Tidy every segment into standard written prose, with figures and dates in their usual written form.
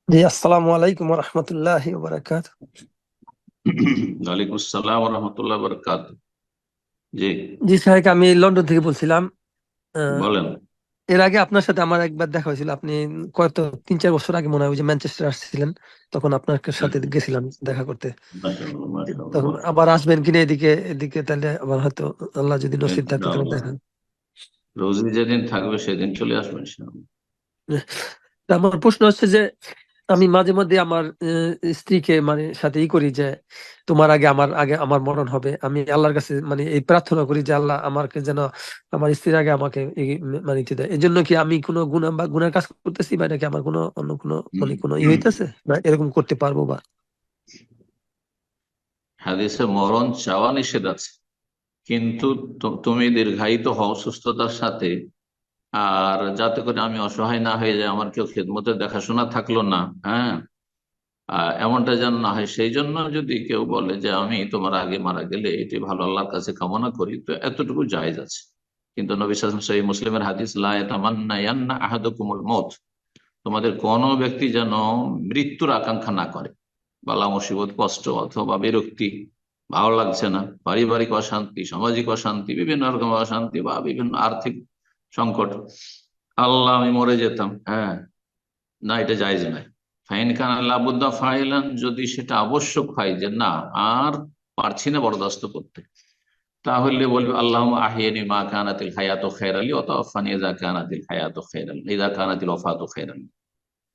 জি, আসসালামু আলাইকুম রহমতুল্লাহি বারাকাত। ওয়ালাইকুম আসসালাম রহমতুল্লাহ বরকাত। জি, জি সাহেব, আমি লন্ডন থেকে বলছিলাম। আহ, বলেন। এর আগে আপনার সাথে আমার একবার দেখা হয়েছিল। আপনি কত 3-4 বছর আগে মনে হয় ওই যে ম্যানচেস্টার আসছিলেন, তখন আপনার সাথে গেছিলাম দেখা করতে। মাশাআল্লাহ, তখন মাশাআল্লাহ। আবার আসবেন কিনা এদিকে এদিকে, তাহলে আবার হয়তো আল্লাহ যদি নসিব থাকে তাহলে ইনশাআল্লাহ, দেখা। রোজই যেদিন থাকবে সেদিন চলে আসবেন ইনশাআল্লাহ। তা আমার প্রশ্ন হচ্ছে যে আমি মাঝে মধ্যে আমার স্ত্রীকে মানে সাথে করি যে তোমার আগে আমার মরণ হবে। আমি আল্লাহর কাছে মানে এই প্রার্থনা করি যে আল্লাহ আমাকে যেন আমার স্ত্রীর আগে আমাকে মানে ইতে দেয়। এই জন্য কি আমি কোনো গুনাহ বা গুনার কাজ করতেছি, বা নাকি আমার কোনো অন্য কোনো মানে কোনো হইতেছে না এরকম করতে পারবো বা? হাদিসে মরণ চাওয়া নিষেধ আছে, কিন্তু তুমি দীর্ঘায়িত হও সুস্থতার সাথে। আর যাতে করে আমি অসহায় না হয়ে যাই, আমার কেউ খেদমতের দেখাশোনা থাকলো না। হ্যাঁ, এমনটা যেন না হয়, সেই জন্য যদি কেউ বলে যে আমি তোমার আগে মারা গেলে এটি ভালো আল্লাহর কাছে কামনা করি, তো এতটুকু জায়েজ আছে। কিন্তু নবী সাল্লাল্লাহু আলাইহি ওয়াসাল্লাম সহিহ মুসলিমের হাদিস, লা ইয়াতামান্না ইয়ান্না আহাদুকুমুল মউত, তোমাদের কোন ব্যক্তি যেন মৃত্যুর আকাঙ্ক্ষা না করে। বালা মুসিবত, কষ্ট অথবা বিরক্তি, ভালো লাগছে না, পারিবারিক অশান্তি, সামাজিক অশান্তি, বিভিন্ন রকম অশান্তি বা বিভিন্ন আর্থিক সংকট, আল্লাহ আমি মরে যেতাম, হ্যাঁ, না, এটা জায়েজ নয়। ফাইন খান আল্লাহ ফাইলান, যদি সেটা আবশ্যক হয় যে না, আর পারছি না বরদাস্ত করতে, তাহলে বলবে আল্লাহ আহিয়ানি মা কানাতিল হায়াত খেরালি অতফানি ইযা কানাতিল হায়াত খেরালি ইযা কানাতিল ওয়াফাতু খেরালি।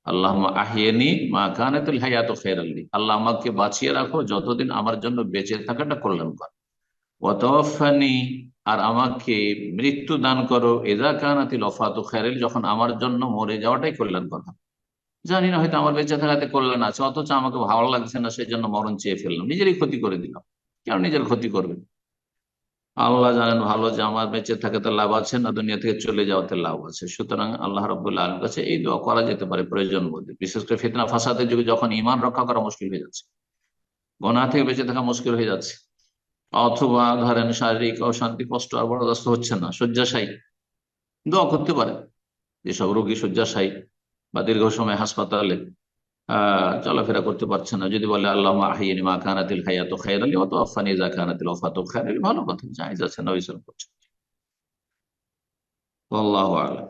আল্লাহ আহিয়ানি মা কানাতিল হায়াত খেরালি, আল্লাহ আমাকে বাঁচিয়ে রাখো যতদিন আমার জন্য বেঁচে থাকাটা কল্যাণকর। ওয়াতাওয়াফানি, আর আমাকে মৃত্যু দান করো, ইযা কানাতিল ওয়াফাতু খেরালি, যখন আমার জন্য মরে যাওয়াটাই কল্যাণকর হবে। জানি না, হয়তো আমার বেঁচে থাকাতে কল্যাণ আছে, অথচ আমাকে ভালো লাগছে না, সেই জন্য মরণ চেয়ে ফেললাম, নিজেরই ক্ষতি করে দিলাম। কেন নিজের ক্ষতি করবে? আল্লাহ জানেন ভালো যে আমার বেঁচে থাকাতে লাভ আছে না দুনিয়া থেকে চলে যাওয়াতে লাভ আছে। সুতরাং আল্লাহ রাব্বুল আলামিনের কাছে এই দোয়া করা যেতে পারে প্রয়োজন বোধে, বিশেষ করে ফিতনা ফাসাদের যুগে যখন ঈমান রক্ষা করা মুশকিল হয়ে যাচ্ছে, গুনাহ থেকে বেঁচে থাকা মুশকিল হয়ে যাচ্ছে, অথবা ধরেন শারীরিক অশান্তি, কষ্ট আর বরদাস্ত হচ্ছে না, শয্যাশায়ী, দোয়া করতে পারে। যেসব রোগী শয্যাশায়ী বা দীর্ঘ সময় হাসপাতালে চলাফেরা করতে পারছে না, যদি বলে আল্লাহ আহিয়ানি মা কানাতিল হায়াতু খায়রান ওয়া তাওয়াফানি ইযা কানাতিল ওয়াফাতু খায়রান, ভালো কথা, জায়েজ আছে, নবী সাল্লাল্লাহু আলাইহি ওয়াসাল্লাম। আল্লাহু আ'লাম।